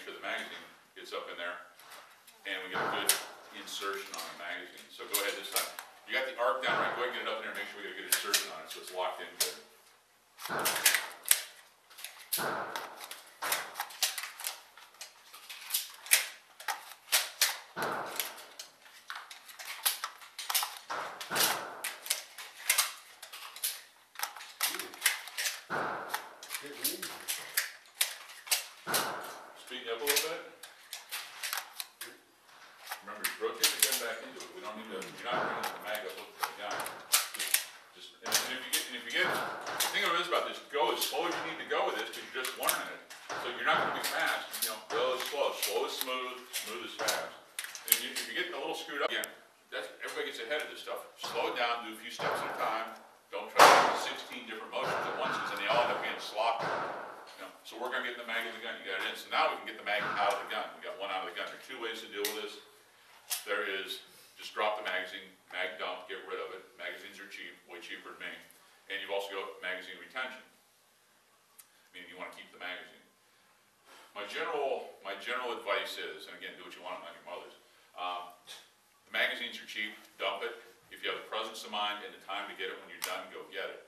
sure the magazine gets up in there, and we get a good insertion on the magazine. So go ahead this time. You got the arc down right, go ahead and get it up in there and make sure we get a good insertion on it so it's locked in good. Speed up a little bit. Remember, rotate the gun back into it. We don't need to, you're not bringing the mag up to the gun. And if you get, the thing about this, go as slow as you need to go with this because you're just learning it. So you're not going to be fast, you know, go as slow. Slow is smooth, smooth is fast. And if you get a little screwed up, again, everybody gets ahead of this stuff. Slow it down, do a few steps at a time. Don't try to do 16 different motions at once because then they all end up being sloppy. You know, so work on getting the mag in the gun. You got it in. So now we can get the mag out of the gun. We got one out of the gun. There are two ways to deal with this. There is just drop the magazine, mag dump, get rid of it. Magazines are cheap, way cheaper than me. And you've also got magazine retention, meaning you want to keep the magazine. My general advice is, and again, do what you want, not your mother's. The magazines are cheap, dump it. If you have the presence of mind and the time to get it when you're done, go get it.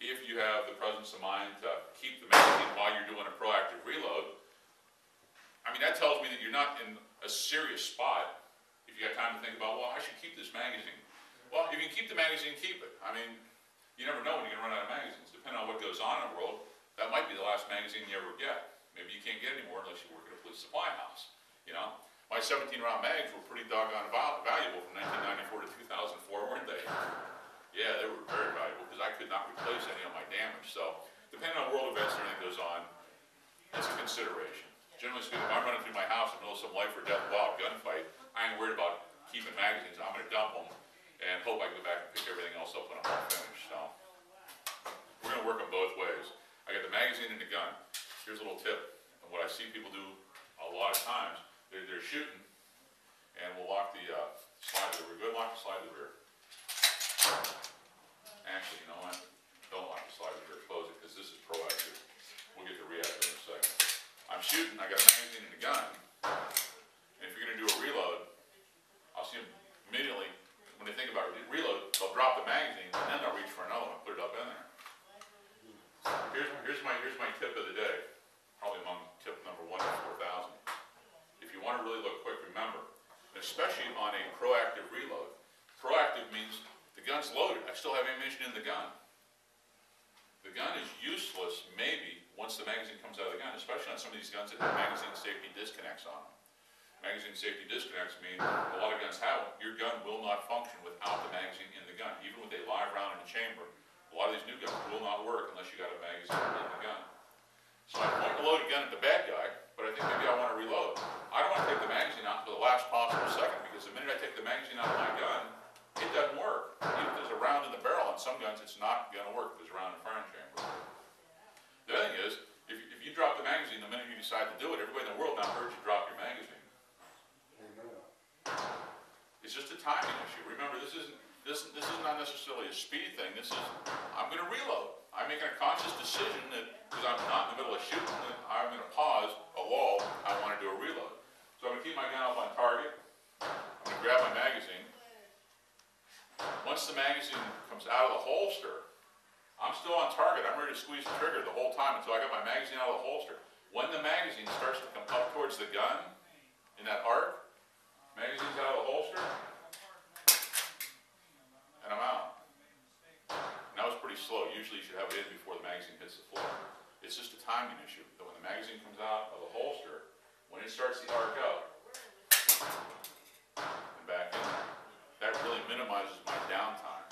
If you have the presence of mind to keep the magazine while you're doing a proactive reload, I mean, that tells me that you're not in a serious spot if you got time to think about, well, I should keep this magazine. Well, if you can keep the magazine, keep it. I mean, you never know when you're going to run out of magazines. Depending on what goes on in the world, that might be the last magazine you ever get. Maybe you can't get any more unless you work at a police supply house, you know? My 17-round mags were pretty doggone valuable from 1994 to 2004, weren't they? Yeah, they were very valuable because I could not replace any of my damage. So, depending on world events and everything goes on, it's a consideration. Generally speaking, if I'm running through my house in the middle of some life or death wild gunfight, I ain't worried about keeping magazines. I'm going to dump them and hope I can go back and pick everything else up when I'm all finished. So, we're going to work them both ways. I got the magazine and the gun. Here's a little tip. And what I see people do a lot of times, they're shooting, and we'll lock the slide of the rear. Go ahead and lock the slide of the rear. Actually, you know what? Don't lock the slide of the rear. Close it, because this is proactive. We'll get to reactive in a second. I'm shooting. I got a magazine and a gun. And if you're going to do a reload, I'll see them immediately, when they think about reload, they'll drop the magazine, and then they'll reach for another one and put it up in there. Here's my tip of the day. Probably among tip number 1 to 4,000. If you want to really look quick, remember, especially on a proactive reload, proactive means the gun's loaded. I still have ammunition in the gun. The gun is useless, maybe, once the magazine comes out of the gun, especially on some of these guns that have magazine safety disconnects on them. Magazine safety disconnects mean a lot of guns have them. Your gun will not function without the magazine in the gun. Even with a live round in the chamber, a lot of these new guns will not work unless you got a magazine in the gun. So I point the loaded gun at the bad guy, but I think maybe I want to reload. I don't want to take the magazine out until the last possible second, because the minute I take the magazine out of my gun, it doesn't work. Even if there's a round in the barrel, on some guns it's not going to work if there's a round in the firing chamber. The other thing is, if you drop the magazine the minute you decide to do it, everybody in the world now heard you drop your magazine. It's just a timing issue. Remember, this is not necessarily a speed thing. This is, I'm going to reload. I'm making a conscious decision that, because I'm not in the middle of shooting, that I'm going to pause a lull. I want to do a reload. So I'm going to keep my gun up on target. I'm going to grab my magazine. Once the magazine comes out of the holster, I'm still on target. I'm ready to squeeze the trigger the whole time until I got my magazine out of the holster. When the magazine starts to come up towards the gun, in that arc, magazine's out of the holster, and I'm out. And that was pretty slow. Usually you should have it in before the magazine hits the floor. It's just a timing issue. That when the magazine comes out of the holster, when it starts to arc up, and back in there, that really minimizes my downtime,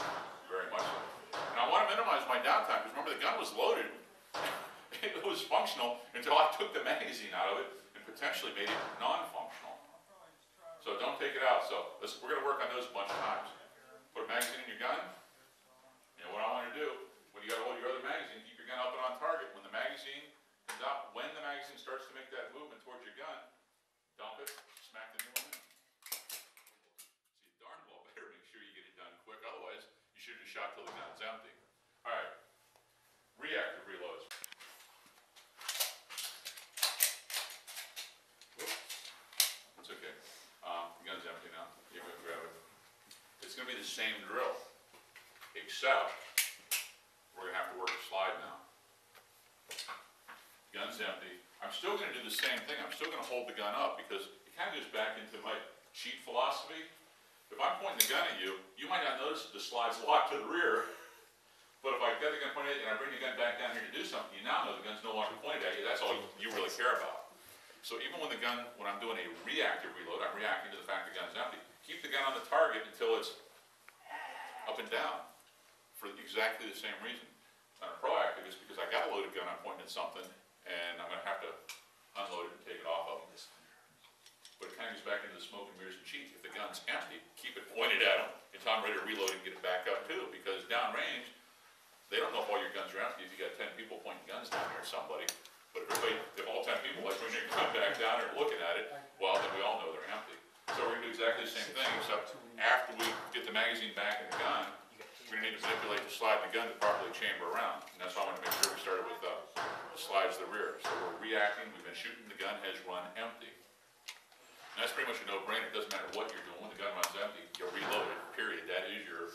very much so. And I want to minimize my downtime, because remember the gun was loaded. It was functional until I took the magazine out of it and potentially made it non-functional. So don't take it out. So we're going to work on those a bunch of times. Put a magazine in your gun. And what I want to do, when you got to hold your other magazine, keep your gun up and on target. When the magazine comes out, when the magazine starts to make that movement towards your gun, dump it, smack the new one in. See, darn well better make sure you get it done quick. Otherwise, you should have just shot till the gun's empty. All right. Reactive reloads. gonna be the same drill, except we're gonna have to work the slide now. Gun's empty. I'm still gonna do the same thing. I'm still gonna hold the gun up because it kind of goes back into my cheat philosophy. If I'm pointing the gun at you, you might not notice that the slide's locked to the rear. But if I've got the gun pointed at you and I bring the gun back down here to do something, you now know the gun's no longer pointed at you. That's all you really care about. So even when I'm doing a reactive reload, I'm reacting to the fact the gun's empty. Keep the gun on the target until it's up and down for exactly the same reason. And a proactive is because I got a loaded gun, I'm pointing at something, and I'm going to have to unload it and take it off of them. But it kind of goes back into the smoke and mirrors and cheat. If the gun's empty, keep it pointed at them until I'm ready to reload and get it back up too. Because downrange, they don't know if all your guns are empty if you got 10 people pointing guns down here at somebody. But if all 10 people like bring their gun back down there and looking at it, well then we all know they're empty. So we're going to do exactly the same thing, except after we get the magazine back in the gun, we're going to need to manipulate the slide in the gun to properly chamber around. And that's why I want to make sure we started with the slides to the rear. So we're reacting, we've been shooting, the gun has run empty. And that's pretty much a no-brainer. It doesn't matter what you're doing. When the gun runs empty, you'll reload it, period. That is your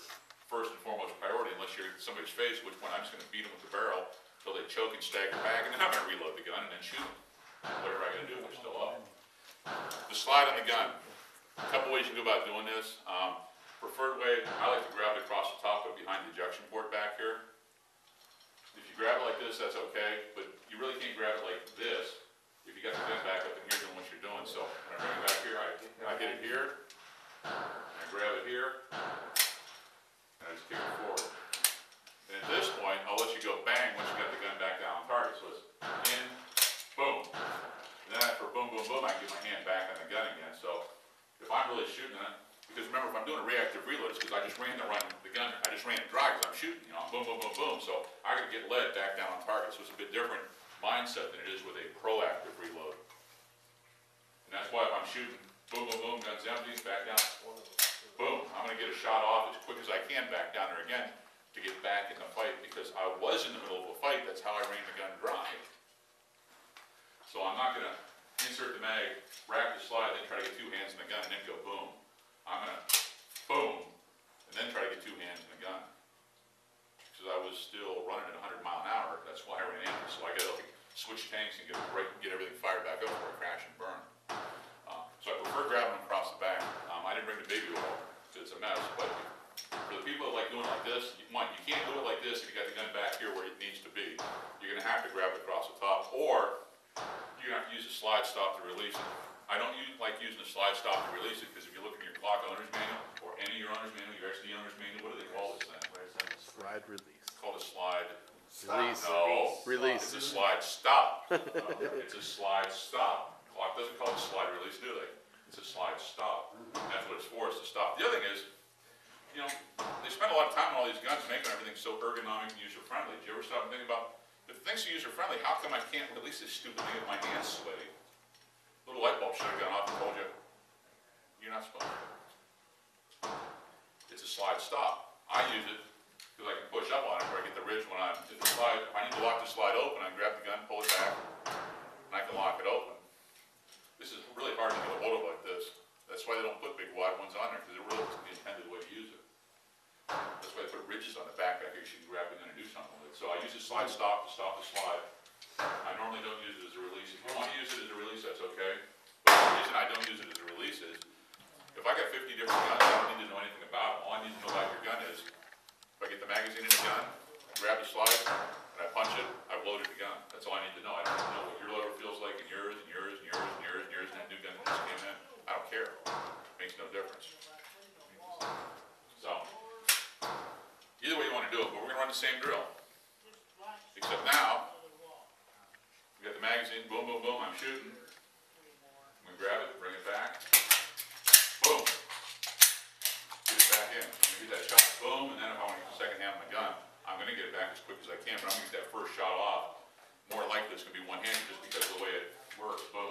first and foremost priority, unless you're in somebody's face, which one I'm just going to beat them with the barrel until they choke and stagger back, and then I'm going to reload the gun and then shoot them. Whatever I got to do if they're still up. The slide on the gun. A couple ways you can go about doing this. Preferred way, I like to grab it across the top of behind the ejection port back here. If you grab it like this, that's okay, but you really can't grab it like this if you got the gun back up in here doing what you're doing. So when I bring it back here, I hit it here, and I grab it here, and I just kick it forward. And at this point, I'll let you go bang once you got the gun back down on target. So it's in, boom. And then after boom, boom, boom, I can get my hand back on the gun again. So if I'm really shooting it, because remember, if I'm doing a reactive reload, it's because I just ran the gun, I just ran it dry because I'm shooting, you know, boom, boom, boom, boom. So I got to get lead back down on target. So it's a bit different mindset than it is with a proactive reload. And that's why if I'm shooting, boom, boom, boom, gun's empty, back down, boom, I'm going to get a shot off as quick as I can back down there again to get back in the fight, because I was in the middle of a fight. That's how I ran the gun dry. So I'm not going to insert the mag, rack the slide, then try to get two hands in the gun and then go boom. I'm going to boom, and then try to get two hands in the gun. Because I was still running at 100 mile an hour, that's why I ran empty. So I got to switch tanks and get everything fired back up before I crash and burn. So I prefer grabbing them across the back. I didn't bring the baby oil, because it's a mess. But for the people that like doing it like this, you can't do it like this if you got the gun back here where it needs to be. You're going to have to grab it across the top, or you're going to have to use a slide stop to release it. I don't like using a slide stop to release it, because if you look in your clock owner's manual, or any of your owner's manual, your XD owner's manual, what do they call this thing? Slide release. It's called a slide Release. No. Release. It's a slide stop. It's a slide stop. Clock doesn't call it a slide release, do they? It's a slide stop. That's what it's for, is to stop. The other thing is, you know, they spend a lot of time on all these guns making everything so ergonomic and user-friendly. Did you ever stop and think about, if things are user-friendly, how come I can't release this stupid thing with my hands sweaty? Little light bulb should have gone off and told you, you're not supposed to. It's a slide stop. I use it because I can push up on it where I get the ridge when I'm, if I need to lock the slide open, I can grab the gun, pull it back, and I can lock it open. This is really hard to get a hold of like this. That's why they don't put big wide ones on there, because it really isn't the intended way to use it. That's why they put ridges on the back here so you can grab the gun and do something with it. So I use a slide stop to stop the slide. I normally don't use it as a release. If you want to use it as a release, that's okay. But the reason I don't use it as a release is, if I got 50 different guns, I don't need to know anything about them. All I need to know about your gun is, if I get the magazine in the gun, I grab the slide, and I punch it, I've loaded the gun. That's all I need to know. I don't need to know what your loader feels like, and yours, and yours, and yours, and yours, and yours, and that new gun just came in. I don't care. It makes no difference. So, either way you want to do it, but we're going to run the same drill. Except now, we got the magazine, boom, boom, boom, I'm shooting. I'm going to grab it, bring it back, boom. Get it back in. I'm going to get that shot, boom, and then if I want to get the second hand on the gun, I'm going to get it back as quick as I can, but I'm going to get that first shot off. More likely it's going to be one-handed just because of the way it works, boom.